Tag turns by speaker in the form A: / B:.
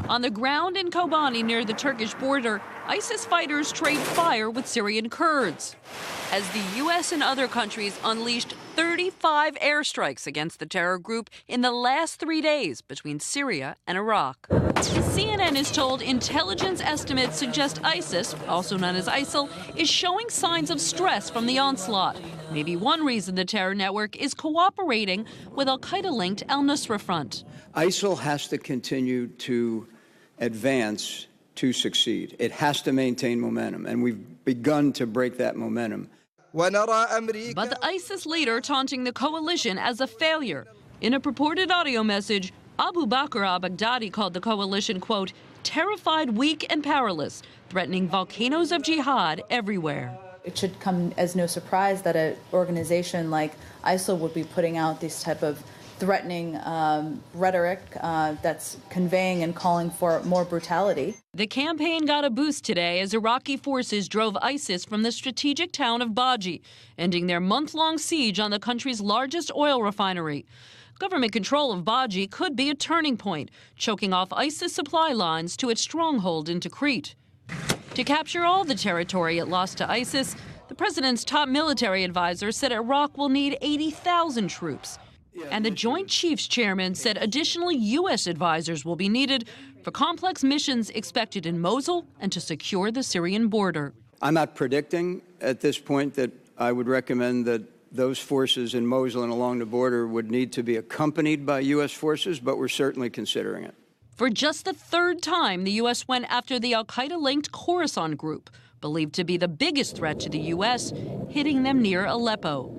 A: On the ground in Kobani near the Turkish border, ISIS fighters trade fire with Syrian Kurds as the U.S. and other countries unleashed 35 airstrikes against the terror group in the last 3 days between Syria and Iraq. CNN is told intelligence estimates suggest ISIS, also known as ISIL, is showing signs of stress from the onslaught. Maybe one reason the terror network is cooperating with al-Qaeda-linked al-Nusra Front.
B: ISIL has to continue to advance to succeed. It has to maintain momentum, and we've begun to break that momentum.
A: But the ISIS leader taunting the coalition as a failure. In a purported audio message, Abu Bakr al-Baghdadi called the coalition, quote, terrified, weak, and powerless, threatening volcanoes of jihad everywhere.
C: It should come as no surprise that an organization like ISIL would be putting out this type of threatening rhetoric that's conveying and calling for more brutality.
A: The campaign got a boost today as Iraqi forces drove ISIS from the strategic town of Baji, ending their month-long siege on the country's largest oil refinery. Government control of Baji could be a turning point, choking off ISIS supply lines to its stronghold in Tikrit. To capture all the territory it lost to ISIS, the president's top military advisor said Iraq will need 80,000 troops. And the Joint Chiefs Chairman said additional U.S. advisors will be needed for complex missions expected in Mosul and to secure the Syrian border.
B: I'm not predicting at this point that I would recommend that those forces in Mosul and along the border would need to be accompanied by U.S. forces, but we're certainly considering it.
A: For just the third time, the U.S. went after the al-Qaeda-linked Khorasan group, believed to be the biggest threat to the U.S., hitting them near Aleppo.